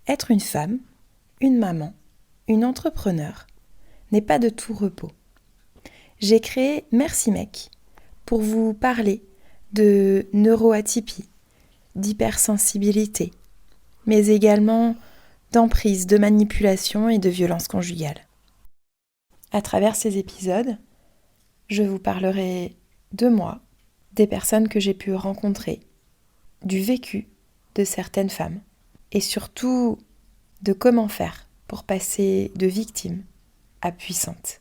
Être une femme, une maman, une entrepreneure n'est pas de tout repos. J'ai créé Merci Mec pour vous parler de neuroatypie, d'hypersensibilité, mais également d'emprise, de manipulation et de violence conjugale. À travers ces épisodes, je vous parlerai de moi, des personnes que j'ai pu rencontrer, du vécu de certaines femmes et surtout de comment faire pour passer de victime à puissante.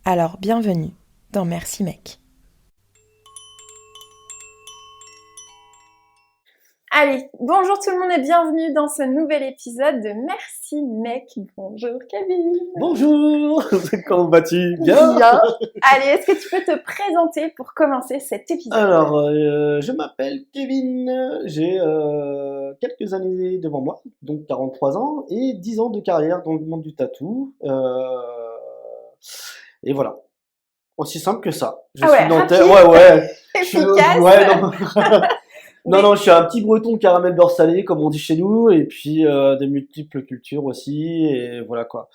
Alors bienvenue dans Merci Mec. Allez, bonjour tout le monde et bienvenue dans ce nouvel épisode de Merci Mec. Bonjour Kevin. Bonjour, comment vas-tu? Bien? Bien. Allez, est-ce que tu peux te présenter pour commencer cet épisode? Alors, je m'appelle Kevin, j'ai quelques années devant moi, donc 43 ans, et 10 ans de carrière dans le monde du tatou. Et voilà, aussi simple que ça. Je suis nantais, rapide, ouais, efficace. ouais, non. Non, je suis un petit breton caramel beurre salé, comme on dit chez nous, et puis des multiples cultures aussi, et voilà quoi.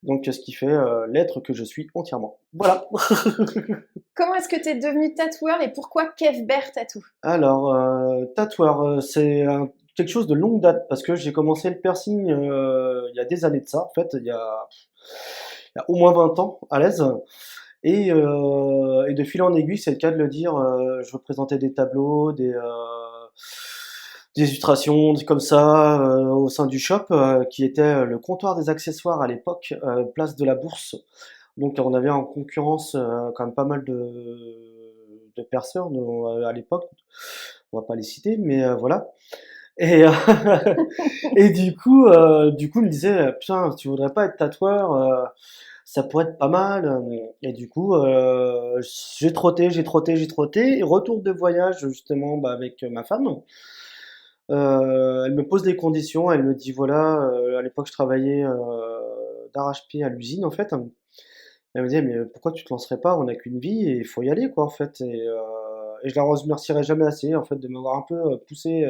Donc, ce qui fait l'être que je suis entièrement. Voilà. Comment est-ce que tu es devenu tatoueur et pourquoi Kev Bear Tattoo? Alors, tatoueur, quelque chose de longue date, parce que j'ai commencé le piercing il y a des années de ça, en fait, il y a au moins 20 ans, à l'aise. Et de fil en aiguille, c'est le cas de le dire, je représentais des tableaux, des illustrations, des comme ça, au sein du shop, qui était le comptoir des accessoires à l'époque, place de la Bourse. Donc on avait en concurrence quand même pas mal de personnes à l'époque. On va pas les citer, mais voilà. Et, et du coup, il me disait, putain, tu voudrais pas être tatoueur, ça pourrait être pas mal. Et du coup, j'ai trotté. Et retour de voyage justement bah, avec ma femme. Elle me pose des conditions, elle me dit voilà, à l'époque je travaillais d'arrache-pied à l'usine en fait. Elle me dit mais pourquoi tu te lancerais pas? On n'a qu'une vie et il faut y aller quoi en fait. Et je la remercierai jamais assez en fait de m'avoir un peu poussé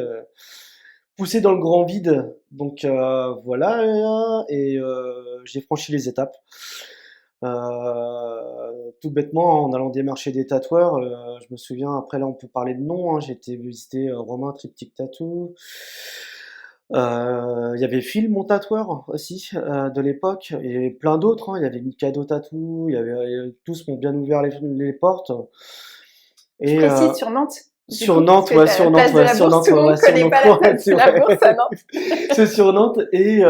dans le grand vide. Donc voilà, et j'ai franchi les étapes. Tout bêtement, en allant démarcher des tatoueurs, je me souviens, après là on peut parler de nom, hein, j'ai été visiter Romain Triptyque Tattoo. Il y avait Phil, mon tatoueur aussi, de l'époque, et plein d'autres, hein. Il y avait Mikado Tattoo, tous m'ont bien ouvert les portes. Je Et précise sur Nantes. sur Nantes, ouais, sur Nantes, ouais, sur Nantes, Tout le ouais, monde ouais, ne sur connaît Nantes, pas ouais, c'est la vrai. bourse à Nantes. C'est sur Nantes. Et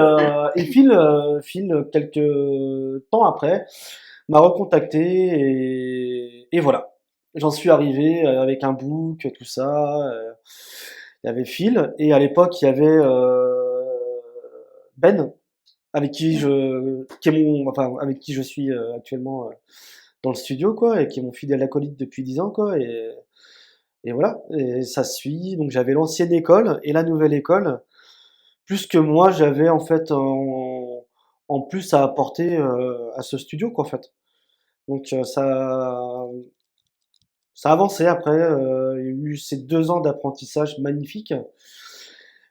Phil, quelques temps après, m'a recontacté et voilà. J'en suis arrivé avec un book, tout ça. Il y avait Phil et à l'époque il y avait Ben avec qui je suis actuellement dans le studio quoi et qui est mon fidèle acolyte depuis 10 ans quoi et voilà et ça suit. Donc j'avais l'ancienne école et la nouvelle école. Plus que moi j'avais en fait en plus à apporter à ce studio quoi en fait. Donc ça a avancé après, il y a eu ces 2 ans d'apprentissage magnifiques.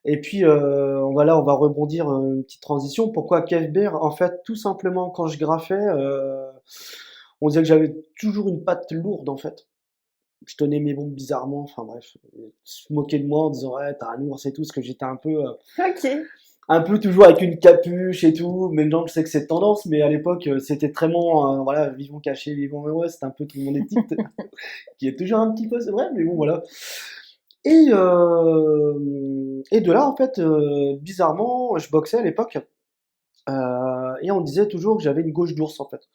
Et puis, on va rebondir, une petite transition. Pourquoi Kev Bear? En fait, tout simplement, quand je graffais, on disait que j'avais toujours une patte lourde, en fait. Je tenais mes bombes bizarrement, enfin bref, ils se moquaient de moi en disant: «Ouais, tu un ours et tout», parce que j'étais Ok. un peu toujours avec une capuche et tout. Maintenant, je sais que c'est tendance, mais à l'époque, c'était vraiment, voilà, vivons cachés, vivons heureux, c'était un peu tout mon éthique, qui est toujours un petit peu, c'est vrai, mais bon, voilà. Et de là, en fait, bizarrement, je boxais à l'époque, et on disait toujours que j'avais une gauche d'ours, en fait.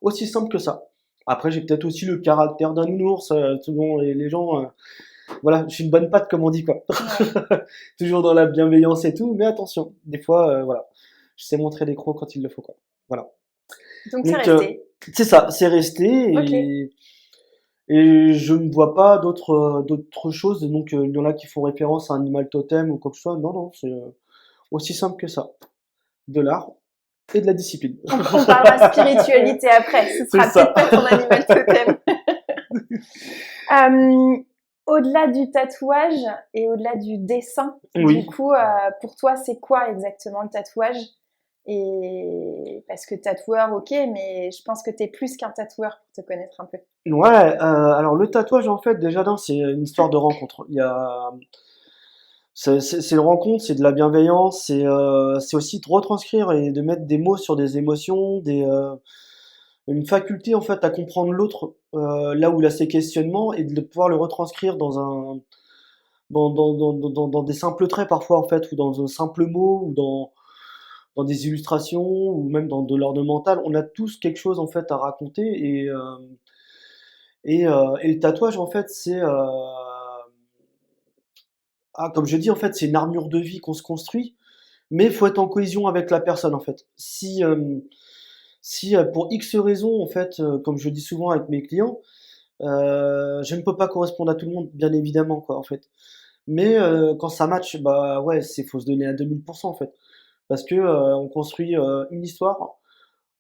Aussi simple que ça. Après, j'ai peut-être aussi le caractère d'un ours, selon les gens, voilà, je suis une bonne patte, comme on dit, quoi. Toujours dans la bienveillance et tout, mais attention, des fois, voilà, je sais montrer les crocs quand il le faut, quoi. Voilà. Donc c'est Donc, resté. c'est ça, c'est resté, Ok. et je ne vois pas d'autres choses. Donc, il y en a qui font référence à un animal totem ou quoi que ce soit. Non, non, c'est aussi simple que ça. De l'art et de la discipline. On parlera spiritualité après. Ce C'est sera peut-être ça. pas ton animal totem. Euh, au-delà du tatouage et au-delà du dessin, Oui. du coup, pour toi, c'est quoi exactement le tatouage? Et parce que tatoueur, ok, mais je pense que t'es plus qu'un tatoueur pour te connaître un peu. Ouais, alors le tatouage, en fait, déjà c'est une histoire de rencontre. C'est une rencontre, c'est de la bienveillance, c'est aussi de retranscrire et de mettre des mots sur des émotions, une faculté en fait à comprendre l'autre là où il a ses questionnements et de pouvoir le retranscrire dans des simples traits parfois en fait, ou dans un simple mot, ou dans des illustrations, ou même dans de l'ornemental. On a tous quelque chose en fait à raconter et le tatouage en fait comme je dis en fait c'est une armure de vie qu'on se construit, mais il faut être en cohésion avec la personne en fait. Si pour X raisons en fait, comme je dis souvent avec mes clients, je ne peux pas correspondre à tout le monde, bien évidemment, quoi, en fait. Mais quand ça match, bah ouais, faut se donner à 2000 en fait. Parce que on construit une histoire,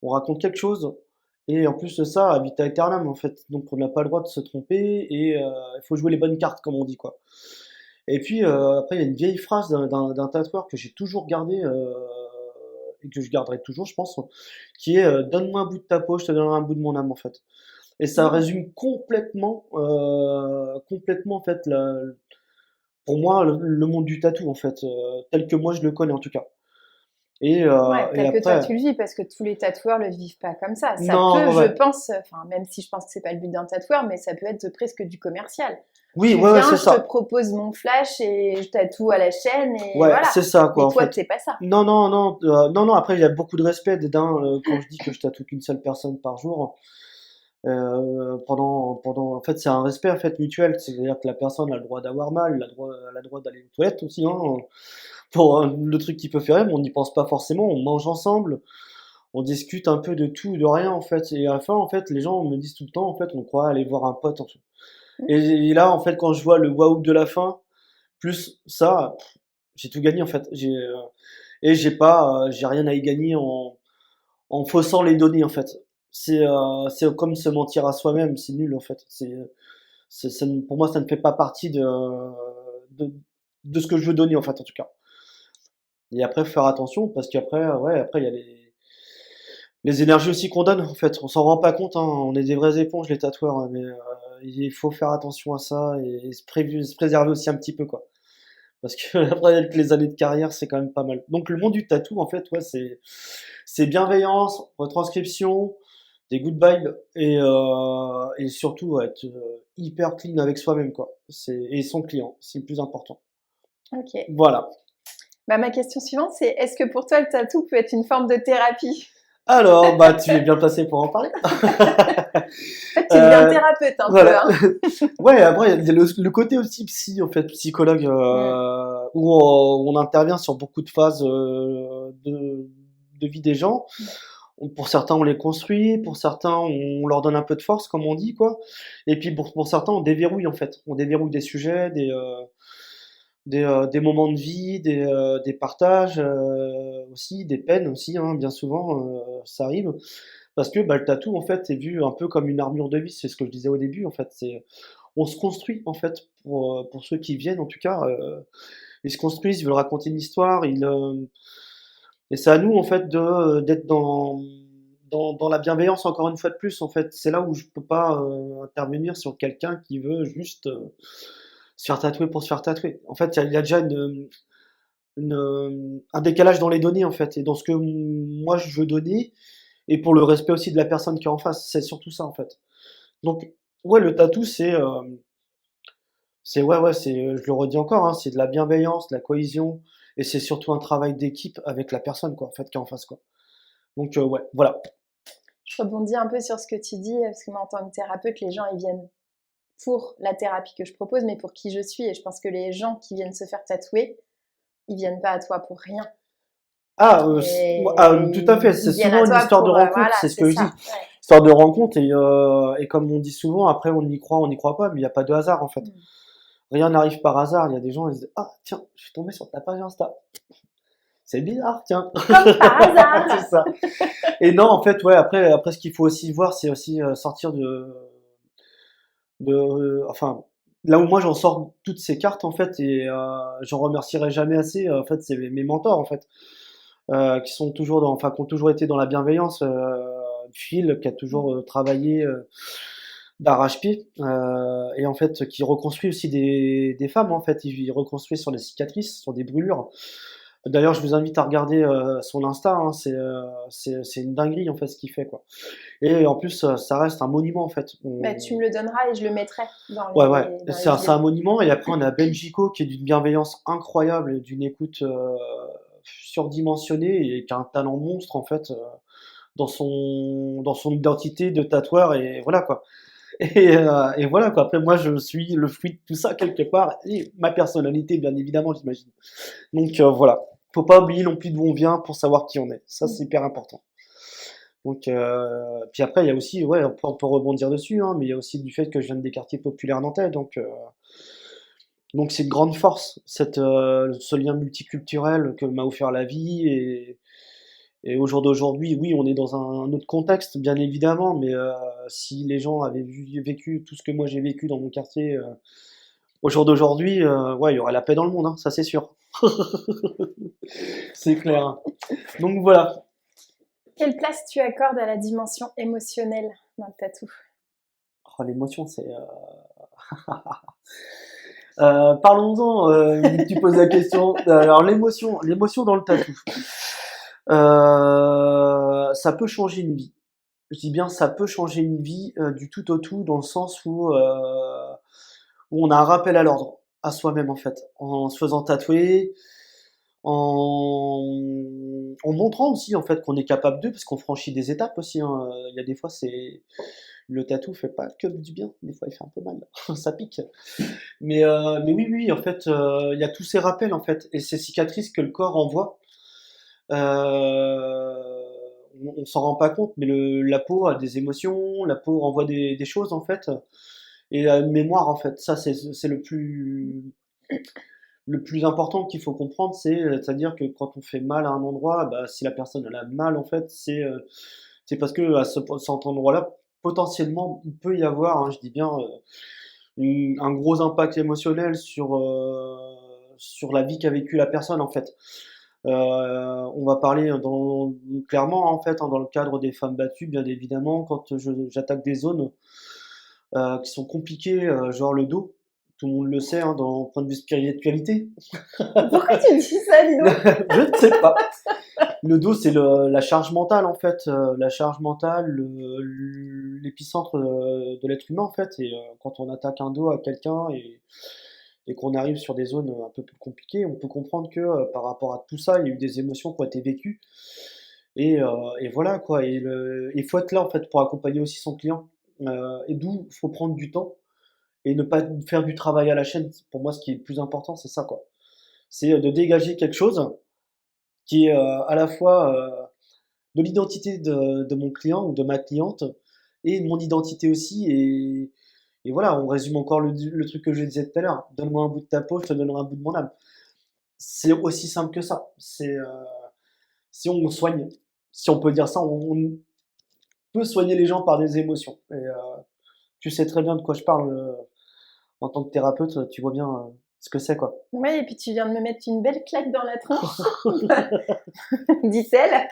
on raconte quelque chose, et en plus de ça, à vita aeternam, en fait. Donc on n'a pas le droit de se tromper, et il faut jouer les bonnes cartes, comme on dit, quoi. Et puis après, il y a une vieille phrase d'un tatoueur que j'ai toujours gardé et que je garderai toujours, je pense, qui est donne-moi un bout de ta peau, je te donnerai un bout de mon âme, en fait. Et ça Mmh. résume complètement en fait pour moi le monde du tatou en fait, tel que moi je le connais en tout cas. Et, Ouais, tel que toi après, tu le vis, parce que tous les tatoueurs le vivent pas comme ça. Ça non, peut, ouais, je ouais. pense, enfin, même si je pense que c'est pas le but d'un tatoueur, mais ça peut être presque du commercial. Oui, Tu ouais, ouais, viens, c'est je te ça. propose mon flash et je tatoue à la chaîne et Ouais, voilà. c'est ça quoi Mais en toi, fait. c'est pas ça. Non, non, non, non, non. Après, il y a beaucoup de respect quand je dis que je tatoue qu'une seule personne par jour. En fait, c'est un respect en fait mutuel. C'est-à-dire que la personne a le droit d'avoir mal, elle a le droit d'aller aux toilettes aussi, hein. Pour le truc qui peut faire rire, mais on n'y pense pas forcément. On mange ensemble, on discute un peu de tout, de rien en fait. Et à la fin, en fait, les gens me disent tout le temps, en fait, on croit aller voir un pote en fait. Mmh. Et là, en fait, quand je vois le waouh de la fin, plus ça, j'ai tout gagné en fait. Et j'ai rien à y gagner en faussant les données en fait. C'est comme se mentir à soi-même, c'est nul en fait. Pour moi, ça ne fait pas partie de, de ce que je veux donner en fait, en tout cas. Et après, faut faire attention parce qu'après, ouais, après, il y a les énergies aussi qu'on donne en fait. On s'en rend pas compte, hein. On est des vraies éponges, les tatoueurs, hein, mais il faut faire attention à ça et se préserver aussi un petit peu, quoi. Parce que après, avec les années de carrière, c'est quand même pas mal. Donc, le monde du tatou, en fait, ouais, c'est bienveillance, retranscription, des good vibes et surtout ouais, être hyper clean avec soi-même, quoi. Et son client, c'est le plus important. Ok. Voilà. Bah, ma question suivante, c'est est-ce que pour toi, le tatou peut être une forme de thérapie? Alors, bah, tu es bien placé pour en parler. En fait, tu deviens Euh, thérapeute un peu, voilà. hein. Ouais, après, il y a le côté aussi psy, en fait, psychologue, Mm. où on intervient sur beaucoup de phases de vie des gens. Pour certains, on les construit, pour certains, on leur donne un peu de force, comme on dit, quoi. Et puis pour certains, on déverrouille, en fait. On déverrouille des sujets, des moments de vie, des partages aussi, des peines aussi, hein, bien souvent, ça arrive. Parce que bah, le tatou, en fait, est vu un peu comme une armure de vie, c'est ce que je disais au début, en fait. On se construit, en fait, pour ceux qui viennent, en tout cas. Ils se construisent, ils veulent raconter une histoire, et c'est à nous, en fait, d'être dans la bienveillance, encore une fois de plus, en fait. C'est là où je peux pas intervenir sur quelqu'un qui veut juste se faire tatouer pour se faire tatouer. En fait, il y a déjà un décalage dans les données, en fait, et dans ce que moi je veux donner, et pour le respect aussi de la personne qui est en face. C'est surtout ça, en fait. Donc, ouais, le tatou, ouais, ouais, je le redis encore, hein, c'est de la bienveillance, de la cohésion, et c'est surtout un travail d'équipe avec la personne, quoi, en fait, qui est en face, quoi. Donc, ouais, voilà. Je rebondis un peu sur ce que tu dis, parce que moi, en tant que thérapeute, les gens, ils viennent pour la thérapie que je propose, mais pour qui je suis. Et je pense que les gens qui viennent se faire tatouer, ils viennent pas à toi pour rien. Ah, tout à fait, Ils c'est viennent à souvent une toi histoire de pour, rencontre, voilà, c'est ce c'est que je ça. dis. Ouais. Histoire de rencontre, et comme on dit souvent, après on y croit pas, mais il n'y a pas de hasard, en fait. Mm. Rien n'arrive par hasard, il y a des gens, ils se disent, ah, tiens, je suis tombé sur ta page Insta. C'est bizarre, tiens. Comme par C'est hasard. ça. Et non, en fait, ouais, après, ce qu'il faut aussi voir, c'est aussi sortir enfin, là où moi j'en sors toutes ces cartes en fait et j'en remercierai jamais assez en fait c'est mes mentors en fait qui sont toujours enfin qui ont toujours été dans la bienveillance. Phil qui a toujours travaillé d'arrache-pied et en fait qui reconstruit aussi des femmes en fait. Il reconstruit sur des cicatrices, sur des brûlures. D'ailleurs, je vous invite à regarder son Insta. Hein, c'est une dinguerie en fait ce qu'il fait quoi. Et en plus, ça reste un monument en fait. Bah, tu me le donneras et je le mettrai Ouais, ouais, dans les c'est vidéos. un monument. Et après, on a Benjico qui est d'une bienveillance incroyable et d'une écoute surdimensionnée et qui a un talent monstre en fait dans son identité de tatoueur et voilà quoi. Et voilà quoi. Après, moi, je suis le fruit de tout ça quelque part et ma personnalité, bien évidemment, j'imagine. Donc voilà. Faut pas oublier non plus d'où on vient pour savoir qui on est. Ça, c'est hyper important. Donc, puis après, il y a aussi, ouais, on peut rebondir dessus, hein, mais il y a aussi du fait que je viens des quartiers populaires nantais, donc c'est une grande force, ce lien multiculturel que m'a offert la vie, et au jour d'aujourd'hui, oui, on est dans un autre contexte, bien évidemment, mais si les gens avaient vécu tout ce que moi j'ai vécu dans mon quartier, au jour d'aujourd'hui, ouais, il y aurait la paix dans le monde, hein, ça c'est sûr. C'est clair. Donc voilà. Quelle place tu accordes à la dimension émotionnelle dans le tatou? Oh, l'émotion, c'est. Parlons-en, vu que tu poses la question. Alors l'émotion dans le tatou. Ça peut changer une vie. Je dis bien ça peut changer une vie du tout au tout dans le sens où on a un rappel à l'ordre, à soi-même en fait, en se faisant tatouer, en montrant aussi en fait qu'on est capable d'eux, parce qu'on franchit des étapes aussi. Hein. Il y a des fois c'est le tatou fait pas que du bien, des fois il fait un peu mal, ça pique. Mais oui, oui, en fait, il y a tous ces rappels, en fait, et ces cicatrices que le corps envoie. On s'en rend pas compte, mais la peau a des émotions, la peau renvoie des choses, en fait, et a une mémoire, en fait. Ça, c'est le plus important qu'il faut comprendre, c'est-à-dire que quand on fait mal à un endroit, bah, si la personne elle a mal, en fait, c'est parce que à cet endroit-là, potentiellement, il peut y avoir, hein, je dis bien, un gros impact émotionnel sur la vie qu'a vécu la personne en fait. On va parler clairement en fait hein, dans le cadre des femmes battues, bien évidemment, quand j'attaque des zones qui sont compliquées, genre le dos. Tout le monde le sait, hein, dans point de vue spiritualité. Pourquoi tu me dis ça, dis donc? Je ne sais pas. Le dos, c'est la charge mentale en fait, la charge mentale, l'épicentre de l'être humain en fait. Et quand on attaque un dos à quelqu'un et qu'on arrive sur des zones un peu plus compliquées, on peut comprendre que par rapport à tout ça, il y a eu des émotions qui ont été vécues. Et voilà quoi. Et il faut être là en fait pour accompagner aussi son client. Et d'où il faut prendre du temps et ne pas faire du travail à la chaîne. Pour moi, ce qui est le plus important, c'est ça quoi. C'est de dégager quelque chose qui est à la fois de l'identité de mon client ou de ma cliente et de mon identité aussi. Et voilà, on résume encore le truc que je disais tout à l'heure. Donne-moi un bout de ta peau, je te donnerai un bout de mon âme. C'est aussi simple que ça. Si on soigne, si on peut dire ça, on peut soigner les gens par des émotions. Et tu sais très bien de quoi je parle en tant que thérapeute, tu vois bien ce que c'est quoi. Oui, et puis tu viens de me mettre une belle claque dans la tronche, dit-elle,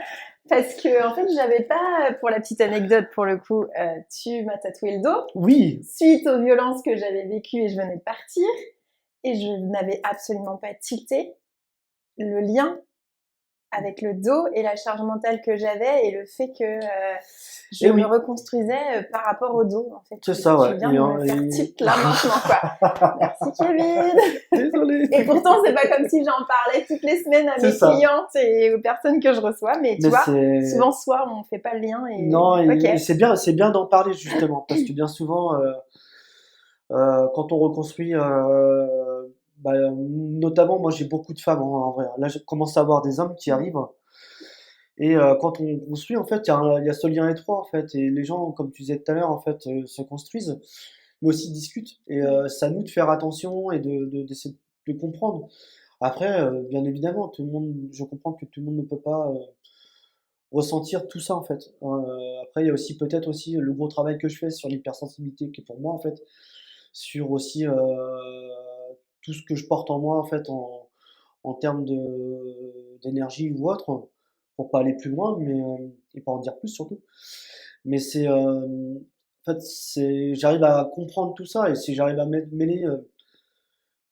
parce que en fait, j'avais pas, pour la petite anecdote pour le coup, tu m'as tatoué le dos Oui, suite aux violences que j'avais vécues et je venais de partir, et je n'avais absolument pas tilté le lien avec le dos et la charge mentale que j'avais et le fait que je et me oui, reconstruisais par rapport au dos, en fait. c'est ça, ouais. Tu viens de me faire tilt là maintenant, quoi. Merci Kevin. Désolé. Et pourtant, c'est pas comme si j'en parlais toutes les semaines à C'est mes ça. clientes et aux personnes que je reçois, mais tu Mais vois, c'est souvent soit on fait pas le lien et non, ok. et c'est bien d'en parler justement parce que bien souvent, quand on reconstruit, bah, notamment moi j'ai beaucoup de femmes en vrai. Là, je commence à avoir des hommes qui arrivent et quand on construit en fait, il y a ce lien étroit en fait et les gens, comme tu disais tout à l'heure, en fait, se construisent, mais aussi discutent et c'est à nous de faire attention et d'essayer de comprendre. Après, bien évidemment, tout le monde je comprends que tout le monde ne peut pas, ressentir tout ça en fait. Après il y a aussi peut-être aussi le gros travail que je fais sur l'hypersensibilité qui pour moi en fait, sur aussi, tout ce que je porte en moi en fait en termes d'énergie ou autre, pour pas aller plus loin, mais, et pas en dire plus surtout. Mais c'est, en fait, c'est j'arrive à comprendre tout ça et si j'arrive à mêler,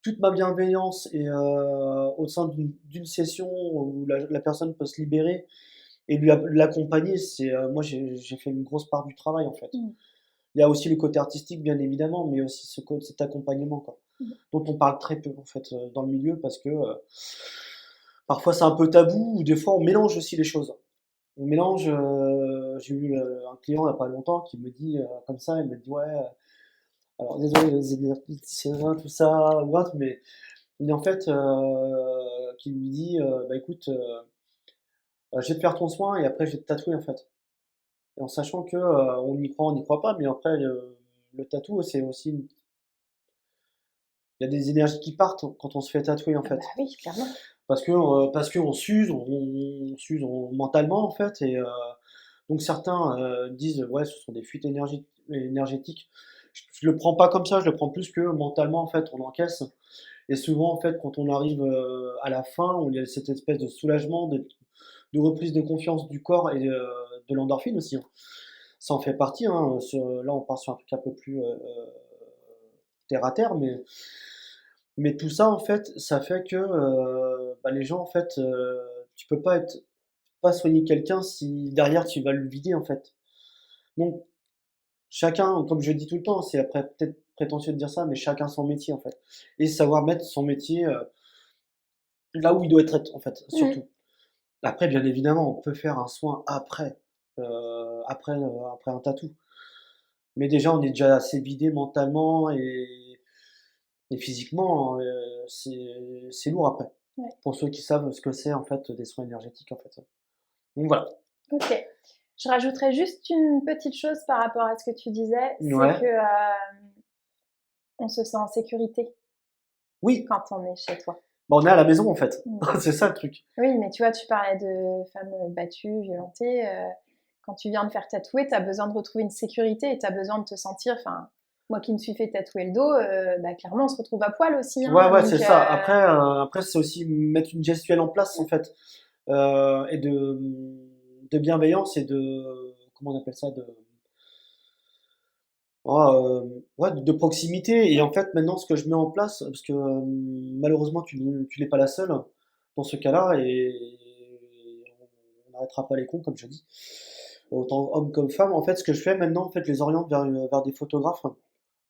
toute ma bienveillance et au sein d'une session où la personne peut se libérer et l'accompagner, c'est, moi j'ai fait une grosse part du travail, en fait. Mmh. Il y a aussi le côté artistique, bien évidemment, mais aussi cet accompagnement, quoi, Mmh. dont on parle très peu, en fait, dans le milieu parce que, parfois c'est un peu tabou ou des fois on mélange aussi les choses. On mélange, j'ai eu, un client il y a pas longtemps qui me dit, comme ça, il me dit: «Ouais, alors désolé les énergéticiens, tout ça ou autre, mais en fait, qui lui dit, «Bah écoute, je vais te faire ton soin et après je vais te tatouer, en fait». Et en sachant que, on n'y croit pas, mais après le tatou, c'est aussi il y a des énergies qui partent quand on se fait tatouer, en Ah bah fait. oui, clairement. Parce qu'on s'use, on s'use mentalement, en fait et donc certains, disent: «Ouais, ce sont des fuites énergétiques». Je le prends pas comme ça, je le prends plus que mentalement, en fait, on encaisse et souvent, en fait, quand on arrive, à la fin, où il y a cette espèce de soulagement, de reprise de confiance du corps et de l'endorphine aussi, hein. Ça en fait partie, hein, là, on part sur un truc un peu plus, terre à terre, mais tout ça, en fait, ça fait que, bah, les gens, en fait, tu peux pas soigner quelqu'un si derrière tu vas le vider, en fait. Donc chacun, comme je dis tout le temps, c'est après peut-être prétentieux de dire ça, mais chacun son métier, en fait et savoir mettre son métier, là où il doit être, en fait, Mmh. surtout. Après, bien évidemment, on peut faire un soin après, après un tatou. Mais déjà, on est déjà assez vidé mentalement et physiquement, c'est lourd après. Ouais. Pour ceux qui savent ce que c'est en fait des soins énergétiques en fait. Donc voilà. OK. Je rajouterais juste une petite chose par rapport à ce que tu disais, c'est Ouais. que, on se sent en sécurité Oui, quand on est chez toi. bah, on est à la maison en fait. Mmh. C'est ça le truc. Oui, mais tu vois, tu parlais de femmes, battues, violentées, quand tu viens de faire tatouer, tu as besoin de retrouver une sécurité et tu as besoin de te sentir enfin, moi qui me suis fait tatouer le dos, bah, clairement, on se retrouve à poil aussi, Ouais, hein, ouais, donc c'est ça. Après c'est aussi mettre une gestuelle en place en fait, et de bienveillance et de comment on appelle ça? Ouais, de proximité et en fait, maintenant, ce que je mets en place, parce que, malheureusement, tu n'es pas la seule dans ce cas-là et on n'arrêtera pas les cons, comme je dis, autant hommes comme femmes. En fait, ce que je fais maintenant, en fait, je les oriente vers des photographes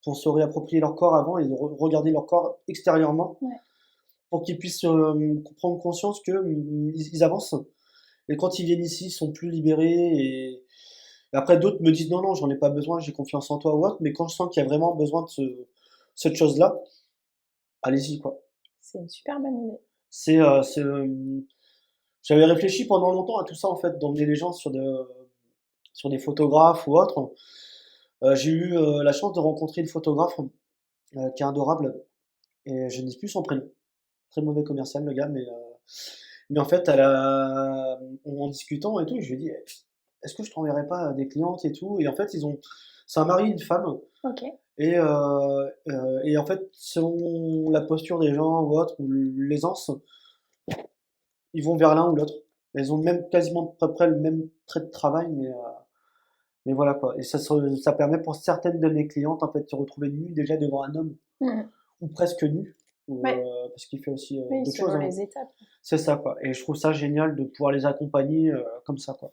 pour se réapproprier leur corps avant et regarder leur corps extérieurement ouais. pour qu'ils puissent, prendre conscience que, ils avancent et quand ils viennent ici, ils sont plus libérés et après d'autres me disent: «Non, non, j'en ai pas besoin, j'ai confiance en toi» ou autre, mais quand je sens qu'il y a vraiment besoin de cette chose-là, allez-y, quoi. C'est une super bonne idée. C'est, j'avais réfléchi pendant longtemps à tout ça, en fait, d'emmener les gens sur des photographes ou autres. J'ai eu, la chance de rencontrer une photographe, qui est adorable et je ne dis plus son prénom. Très mauvais commercial le gars, mais en fait, en discutant et tout, je lui ai dit: «Est-ce que je t'enverrais pas des clientes et tout?» et en fait, c'est un mari et une femme OK. et en fait, selon la posture des gens ou autre ou l'aisance, ils vont vers l'un ou l'autre. Elles ont même quasiment à peu près le même trait de travail, mais voilà quoi et ça permet pour certaines de mes clientes, en fait, de se retrouver nues déjà devant un homme Mmh. ou presque nues, Ouais, parce qu'il fait aussi, oui, d'autres choses, selon hein. les étapes. C'est ça quoi et je trouve ça génial de pouvoir les accompagner, comme ça quoi.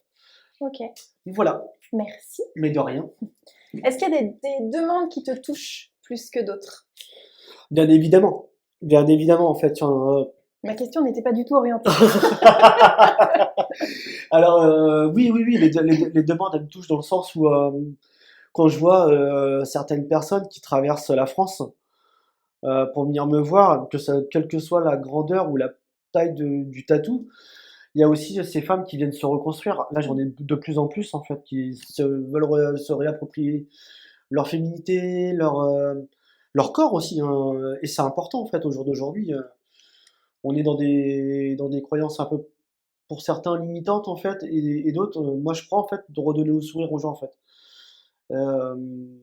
OK, Donc voilà, merci. mais de rien. Est-ce qu'il y a des demandes qui te touchent plus que d'autres? Bien évidemment, bien évidemment en fait, Ma question n'était pas du tout orientée. alors, oui, oui, oui, les demandes, elles me touchent dans le sens où, quand je vois, certaines personnes qui traversent la France, pour venir me voir, quelle que soit la grandeur ou la taille du tatou, il y a aussi ces femmes qui viennent se reconstruire. Là, j'en ai de plus en plus, en fait, qui se réapproprier leur féminité, leur corps aussi, hein, et c'est important, en fait, au jour d'aujourd'hui, on est dans des croyances un peu, pour certains, limitantes, en fait et d'autres, moi, je crois, en fait, de redonner le sourire aux gens, en fait. Hem,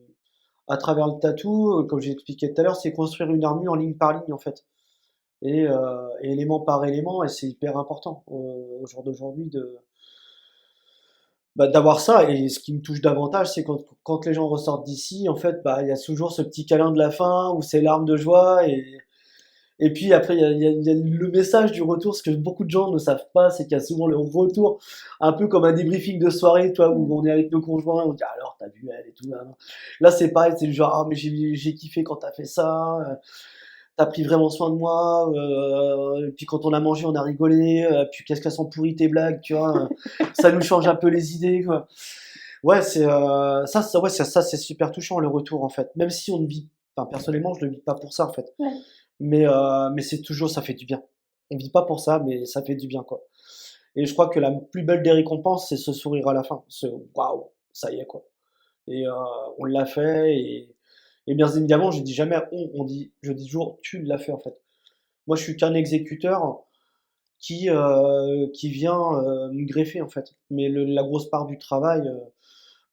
à travers le tatou, comme j'ai expliqué tout à l'heure, c'est construire une armure en ligne par ligne, en fait. Et élément par élément, et c'est hyper important au jour d'aujourd'hui d'avoir ça. Et ce qui me touche davantage, c'est quand les gens ressortent d'ici, en fait, bah, il y a toujours ce petit câlin de la fin où c'est larmes de joie. Et puis après, il y a le message du retour. Ce que beaucoup de gens ne savent pas, c'est qu'il y a souvent le retour, un peu comme un débriefing de soirée, toi, où on est avec nos conjoints, on dit alors, t'as vu elle et tout. Là, c'est pareil, c'est le genre, ah, mais j'ai kiffé quand t'as fait ça. T'as pris vraiment soin de moi, et puis quand on a mangé, on a rigolé, puis qu'est-ce qu'elles sont pourries tes blagues, tu vois, ça nous change un peu les idées, quoi. Ouais, ça, c'est super touchant, le retour, en fait. Même si on ne vit, enfin, personnellement, je ne le vis pas pour ça, en fait. Ouais. Mais c'est toujours, ça fait du bien. On vit pas pour ça, mais ça fait du bien, quoi. Et je crois que la plus belle des récompenses, c'est ce sourire à la fin, ce waouh, ça y est, quoi. Et on l'a fait, et bien évidemment, je dis jamais je dis toujours tu l'as fait, en fait. Moi, je suis qu'un exécuteur qui vient me greffer, en fait. Mais la grosse part du travail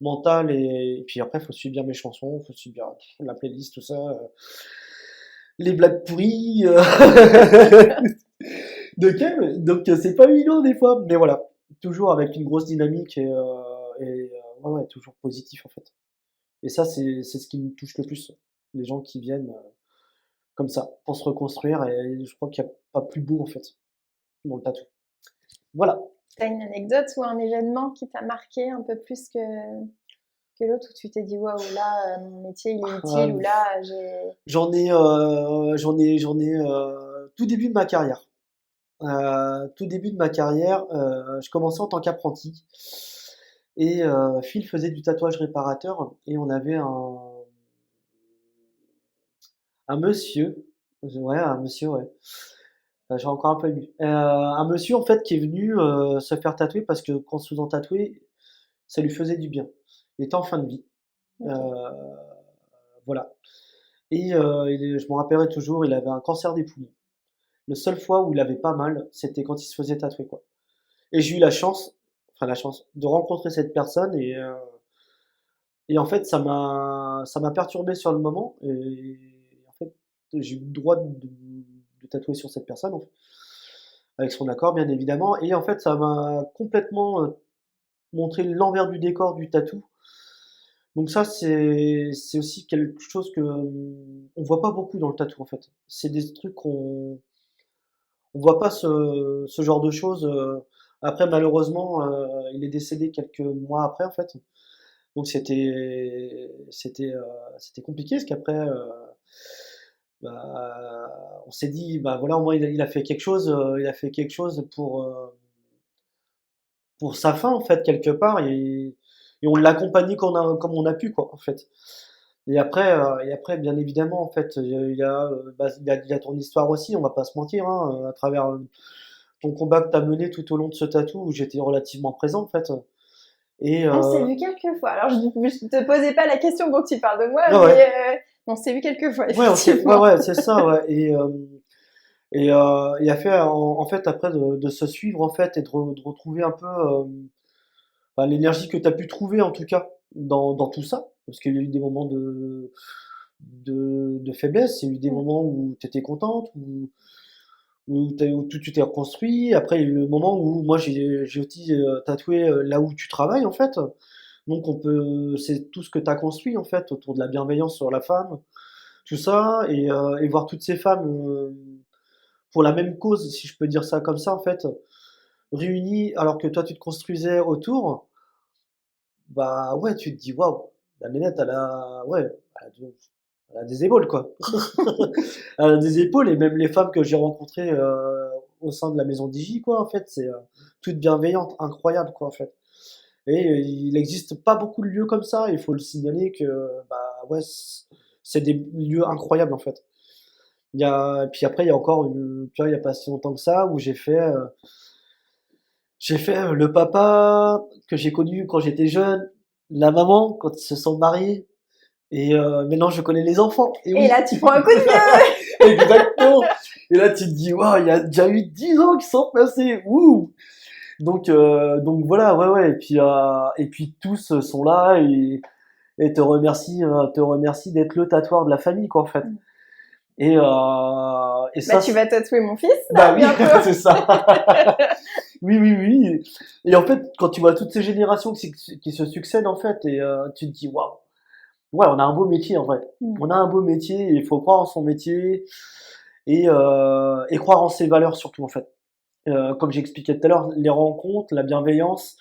mental, et puis après, faut suivre bien mes chansons, faut suivre bien la playlist, tout ça, les blagues pourries. Donc c'est pas évident des fois, mais voilà, toujours avec une grosse dynamique, ouais, ouais, toujours positif, en fait. Et ça, c'est ce qui me touche le plus. Les gens qui viennent comme ça, pour se reconstruire, et je crois qu'il n'y a pas plus beau, en fait, dans le tatou. Voilà. T'as une anecdote ou un événement qui t'a marqué un peu plus que l'autre, où tu t'es dit waouh, là, mon métier il est utile, ou là, j'ai. J'en ai tout début de ma carrière. Tout début de ma carrière, je commençais en tant qu'apprenti, et Phil faisait du tatouage réparateur, et on avait un monsieur, ouais, un monsieur, ouais. J'ai encore un peu ému. Un monsieur, en fait, qui est venu se faire tatouer parce que qu'en se faisant tatouer, ça lui faisait du bien. Il était en fin de vie. Ok. Voilà. Et je m'en rappellerai toujours, il avait un cancer des poumons. La seule fois où il avait pas mal, c'était quand il se faisait tatouer, quoi. Et j'ai eu la chance, de rencontrer cette personne, et en fait, ça m'a perturbé sur le moment, et en fait, j'ai eu le droit de tatouer sur cette personne, en fait, avec son accord, bien évidemment. Et en fait, ça m'a complètement montré l'envers du décor du tatou. Donc ça, c'est aussi quelque chose que on voit pas beaucoup dans le tatou, en fait. C'est des trucs on voit pas ce genre de choses. Après, malheureusement, il est décédé quelques mois après, en fait. Donc c'était compliqué, parce qu'après, on s'est dit, bah voilà, au moins il a fait quelque chose, pour sa fin, en fait, quelque part, et on l'a accompagné comme on a pu, quoi, en fait. Et après, bien évidemment, en fait, il y a ton histoire aussi, on va pas se mentir, hein, à travers ton combat que tu as mené tout au long de ce tatou, où j'étais relativement présent, en fait. Et On s'est vu quelques fois. Alors, je ne te posais pas la question dont tu parles de moi, ouais, mais ouais, on s'est vu quelques fois, ouais, ok, ouais, effectivement. ouais, c'est ça, ouais. Et a fait, en fait, après, de se suivre, en fait, et de retrouver un peu enfin, l'énergie que tu as pu trouver, en tout cas, dans tout ça, parce qu'il y a eu des moments de faiblesse, il y a eu des Mm. moments où tu étais contente, où tout tu t'es reconstruit. Après, il y a eu le moment où moi j'ai aussi tatoué là où tu travailles, en fait. Donc c'est tout ce que tu as construit, en fait, autour de la bienveillance sur la femme, tout ça, et voir toutes ces femmes pour la même cause, si je peux dire ça comme ça, en fait, réunies, alors que toi tu te construisais autour. Bah ouais, tu te dis waouh, la nénette, ouais, elle a des épaules, quoi. Elle a des épaules, et même les femmes que j'ai rencontrées au sein de la maison Digi, quoi, en fait, c'est toutes bienveillantes, incroyables, quoi, en fait. Et il n'existe pas beaucoup de lieux comme ça. Il faut le signaler que bah ouais, c'est des lieux incroyables, en fait. Puis après, il y a encore tu vois, il y a pas si longtemps que ça, où j'ai fait le papa que j'ai connu quand j'étais jeune, la maman quand ils se sont mariés, et maintenant je connais les enfants. Et Et oui, là, tu prends un coup de vieux. exactement. Et là tu te dis waouh, il y a déjà eu 10 ans qui sont passés. Ouh. Donc voilà, ouais, ouais. Et puis tous sont là, et te remercie d'être le tatoueur de la famille, quoi, en fait. Mm. Et Bah, ça, tu vas tatouer mon fils, là, bah oui, bientôt. c'est ça. Oui, oui, oui. Et en fait, quand tu vois toutes ces générations qui se succèdent, en fait, et tu te dis, waouh, ouais, on a un beau métier, en vrai. Mm. On a un beau métier, et il faut croire en son métier, et croire en ses valeurs, surtout, en fait. Comme j'expliquais tout à l'heure, les rencontres, la bienveillance,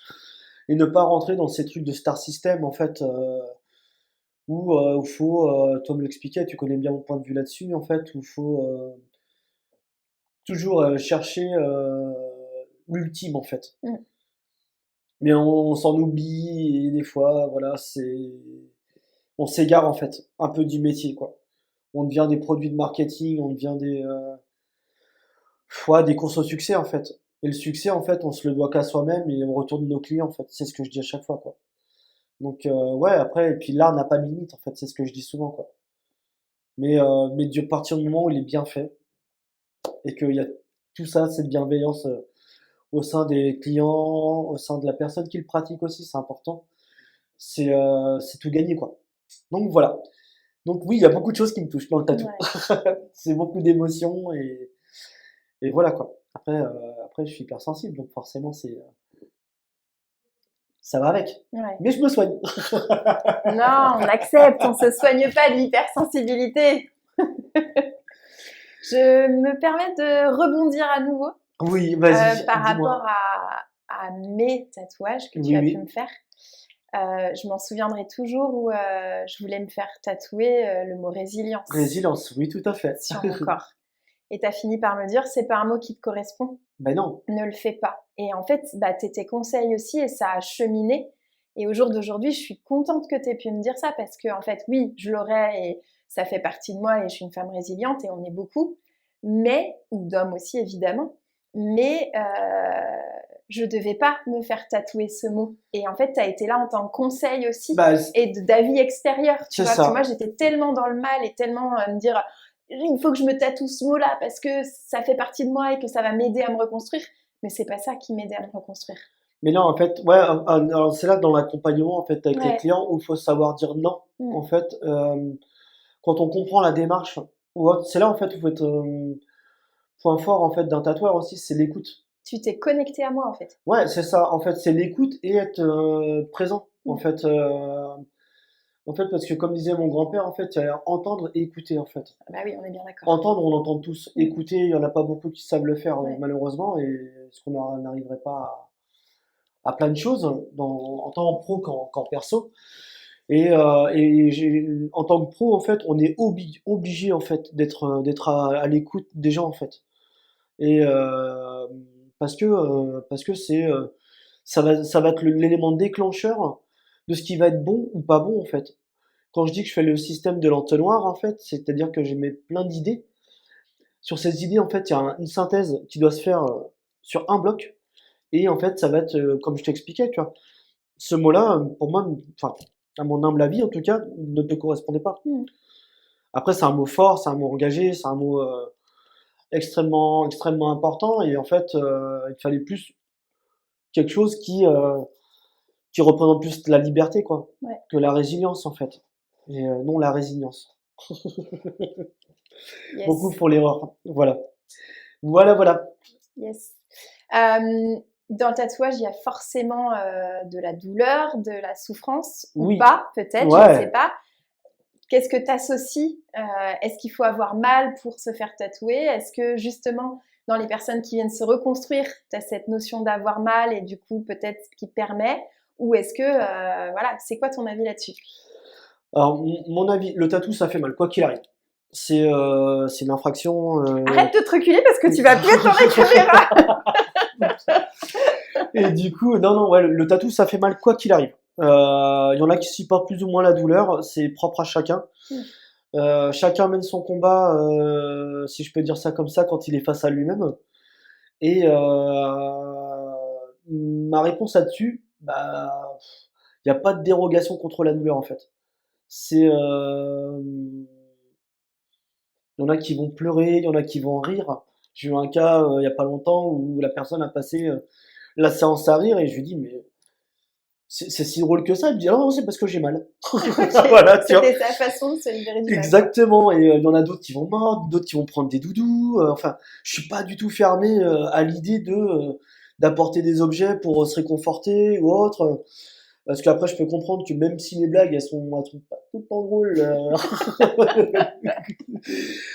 et ne pas rentrer dans ces trucs de star system, en fait, où faut, toi me l'expliquais, tu connais bien mon point de vue là-dessus, en fait, où faut toujours chercher l'ultime, en fait. Mm. Mais on s'en oublie, et des fois, voilà, on s'égare, en fait, un peu du métier, quoi. On devient des produits de marketing, on devient ouais, des courses au succès, en fait. Et le succès, en fait, on se le doit qu'à soi-même et on retourne nos clients, en fait. C'est ce que je dis à chaque fois, quoi. Donc, ouais, après, et puis l'art n'a pas de limite, en fait, c'est ce que je dis souvent, quoi. Mais à partir du moment où il est bien fait et qu'il y a tout ça, cette bienveillance au sein des clients, au sein de la personne qui le pratique aussi, c'est important. C'est tout gagné, quoi. Donc voilà. Donc oui, il y a beaucoup de choses qui me touchent dans le tatou. Ouais. C'est beaucoup d'émotions et voilà, quoi. Après, je suis hypersensible, donc forcément, ça va avec. Ouais. Mais je me soigne. Non, on accepte, on se soigne pas de l'hypersensibilité. Je me permets de rebondir à nouveau Oui, vas-y, par dis-moi. rapport à mes tatouages que tu Oui, as pu oui. me faire. Je m'en souviendrai toujours où je voulais me faire tatouer le mot résilience Résilience, oui, tout à fait. sur mon corps. Et tu as fini par me dire, c'est pas un mot qui te correspond, Ben non. ne le fais pas. Et en fait, bah, tes conseils aussi, et ça a cheminé. Et au jour d'aujourd'hui, je suis contente que tu aies pu me dire ça parce que, en fait, oui, je l'aurais et ça fait partie de moi et je suis une femme résiliente et on est beaucoup, mais, ou d'hommes aussi évidemment, mais je devais pas me faire tatouer ce mot. Et en fait, tu as été là en tant que conseil aussi Bah, et d'avis extérieur, tu c'est vois, parce que moi, ça. j'étais tellement dans le mal et tellement à me dire, il faut que je me tatoue ce mot-là parce que ça fait partie de moi et que ça va m'aider à me reconstruire. Mais c'est pas ça qui m'aidait à me reconstruire. Mais non, en fait, ouais, alors c'est là dans l'accompagnement, en fait, avec les Ouais. clients, où il faut savoir dire non. Mm. En fait, quand on comprend la démarche, ou autre, c'est là, en fait, où il faut être, point fort, en fait, d'un tatoueur aussi, c'est l'écoute. Tu t'es connecté à moi en fait. Ouais, c'est ça, en fait, c'est l'écoute et être présent. Mm. En fait, parce que comme disait mon grand-père, en fait, il y a entendre et écouter, en fait. Bah oui, on est bien d'accord. Entendre, on entend tous. Mm. Écouter, il y en a pas beaucoup qui savent le faire, Ouais. malheureusement, et ce qu'on n'arriverait pas à plein de choses, en tant que pro qu'en perso. En tant que pro, en fait, on est obligé, en fait, d'être à l'écoute des gens, en fait. Et parce que ça va être l'élément déclencheur de ce qui va être bon ou pas bon, en fait. Quand je dis que je fais le système de l'entonnoir, en fait, c'est-à-dire que je mets plein d'idées. Sur ces idées, en fait, il y a une synthèse qui doit se faire sur un bloc. Et en fait, ça va être, comme je t'expliquais, tu vois. Ce mot-là, pour moi, enfin, à mon humble avis, en tout cas, ne te correspondait pas. Mm. Après, c'est un mot fort, c'est un mot engagé, c'est un mot extrêmement important. Et en fait, il fallait plus quelque chose qui représente plus la liberté, quoi, Ouais. que la résilience, en fait. Et non la résilience. Yes. Beaucoup font l'erreur. Voilà. Voilà, voilà. Yes. Dans le tatouage, il y a forcément de la douleur, de la souffrance, ou Oui. pas, peut-être, je ne sais Ouais. pas. Qu'est-ce que tu associes Est-ce qu'il faut avoir mal pour se faire tatouer? Est-ce que justement, dans les personnes qui viennent se reconstruire, tu as cette notion d'avoir mal et du coup, peut-être qui permet? Ou est-ce que, voilà, c'est quoi ton avis là-dessus? Alors, mon avis, le tatou, ça fait mal, quoi qu'il arrive. C'est une infraction. Arrête de te reculer parce que tu vas plus être dans la caméra. Et du coup, non, non, ouais, le tatou, ça fait mal, quoi qu'il arrive. Il y en a qui supportent plus ou moins la douleur, c'est propre à chacun. Chacun mène son combat, si je peux dire ça comme ça, quand il est face à lui-même. Et ma réponse là-dessus, bah, il n'y a pas de dérogation contre la douleur en fait. C'est, il y en a qui vont pleurer, il y en a qui vont rire. J'ai eu un cas il y a pas longtemps où la personne a passé la séance à rire et je lui dis mais c'est si drôle que ça. Il me dit, non, c'est parce que j'ai mal. Ok, Voilà, tu vois. c'était sa façon de se libérer du mal. Exactement. Et il y en a d'autres qui vont mordre, d'autres qui vont prendre des doudous. Enfin, je suis pas du tout fermé à l'idée d'apporter des objets pour se réconforter ou autre. Parce qu'après, je peux comprendre que même si les blagues, elles sont pas tout le temps drôles,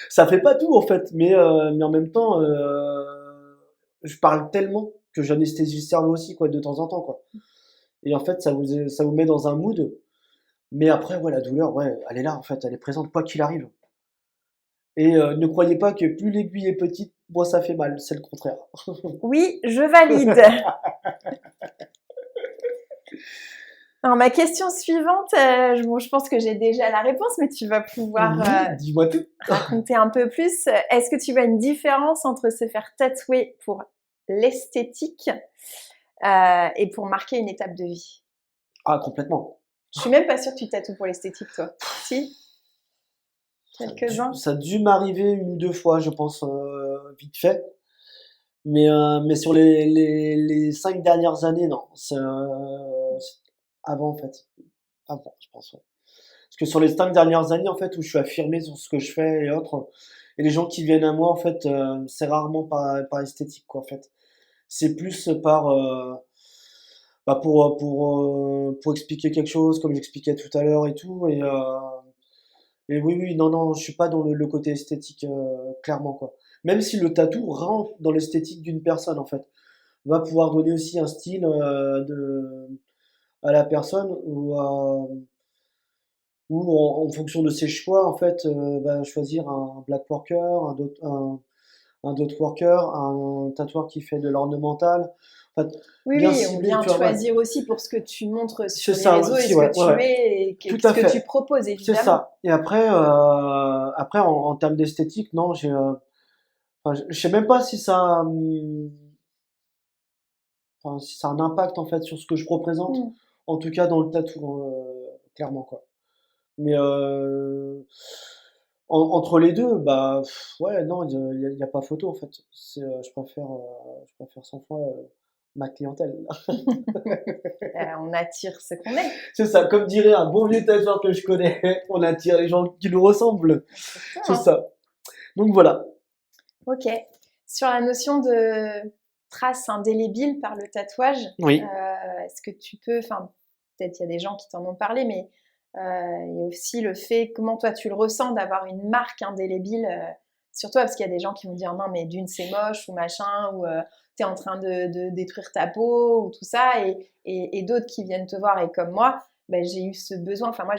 ça fait pas tout en fait. Mais en même temps, je parle tellement que j'anesthésie le cerveau aussi, quoi, de temps en temps, quoi. Et en fait, ça vous met dans un mood. Mais après, ouais, la douleur, ouais, elle est là, en fait, elle est présente, quoi qu'il arrive. Et ne croyez pas que plus l'aiguille est petite, moins ça fait mal, c'est le contraire. Oui, je valide. Alors, ma question suivante, bon, je pense que j'ai déjà la réponse, mais tu vas pouvoir Oui, dis-moi tout. raconter un peu plus. Est-ce que tu vois une différence entre se faire tatouer pour l'esthétique et pour marquer une étape de vie? Ah, complètement. Je suis même pas sûre que tu tatoues pour l'esthétique, toi. Si? Quelques-uns? Ça a dû m'arriver une ou deux fois, je pense, vite fait. Mais sur les 5 dernières années, non. C'est avant, en fait. Avant, je pense, ouais. Parce que sur les 5 dernières années, en fait, où je suis affirmé sur ce que je fais et autres, et les gens qui viennent à moi, en fait, c'est rarement par esthétique, quoi, en fait. C'est plus bah, pour expliquer quelque chose, comme j'expliquais tout à l'heure et tout. Et oui, oui, non, non, je suis pas dans le côté esthétique, clairement, quoi. Même si le tatou rentre dans l'esthétique d'une personne, en fait, va pouvoir donner aussi un style à la personne ou en fonction de ses choix, en fait, va choisir un black worker, un dot worker, un tatoueur qui fait de l'ornemental. En fait, Oui, bien oui, on ciblé, vient tu vois, ouais. choisir aussi pour ce que tu montres C'est sur les ça réseaux et aussi, ce ouais, que ouais, tu ouais. es et Tout ce à que tu fait. proposes, C'est évidemment. ça. Et après en termes d'esthétique, non, enfin, je sais même pas enfin, si ça a un impact en fait sur ce que je représente. Mm. En tout cas dans le tatou, clairement quoi. Mais entre les deux, bah ouais, non, y a pas photo en fait. Je préfère 100 fois ma clientèle. On attire ce qu'on est. C'est ça, comme dirait un bon vieux tatoueur que je connais, on attire les gens qui nous ressemblent. C'est Exactement. ça. Donc voilà. Ok. Sur la notion de trace indélébile par le tatouage, Oui. est-ce que tu peux, enfin, peut-être il y a des gens qui t'en ont parlé, mais il y a aussi le fait, comment toi tu le ressens d'avoir une marque indélébile sur toi, parce qu'il y a des gens qui vont dire non, mais d'une c'est moche ou machin, ou t'es en train de détruire ta peau, ou tout ça, et d'autres qui viennent te voir, et comme moi, ben, j'ai eu ce besoin, enfin moi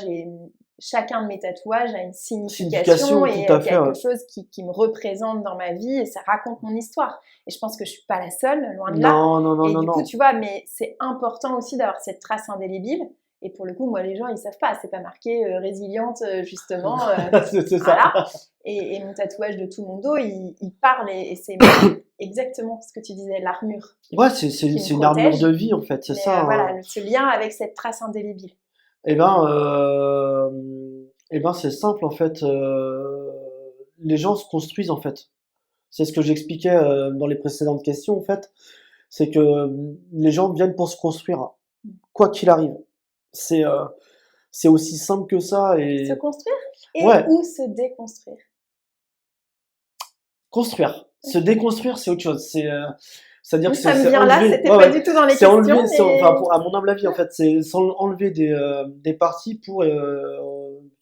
chacun de mes tatouages a une signification et tout à fait. quelque Ouais. chose qui me représente dans ma vie et ça raconte mon histoire. Et je pense que je suis pas la seule, loin de là. Non, non, non, Et non, du coup, non. tu vois, mais c'est important aussi d'avoir cette trace indélébile. Et pour le coup, moi, les gens, ils savent pas. C'est pas marqué résiliente, justement. C'est Voilà. ça. Et mon tatouage de tout mon dos, il parle et c'est exactement ce que tu disais, l'armure Ouais, qui me une armure protège. de vie en fait, c'est Mais ça. voilà, ce lien avec cette trace indélébile. Eh ben, c'est simple en fait. Les gens se construisent en fait. C'est ce que j'expliquais dans les précédentes questions en fait. C'est que les gens viennent pour se construire, quoi qu'il arrive. C'est euh, c'est aussi simple que ça Se et construire et ouais, ou se déconstruire. construire. Se Ok. déconstruire, c'est autre chose. C'est-à-dire Oui, que ça me c'est vient là, enlever. c'était Ouais, pas ouais. du tout dans les C'est questions, enlever. Enfin, mais à mon humble avis, en fait, c'est enlever des parties pour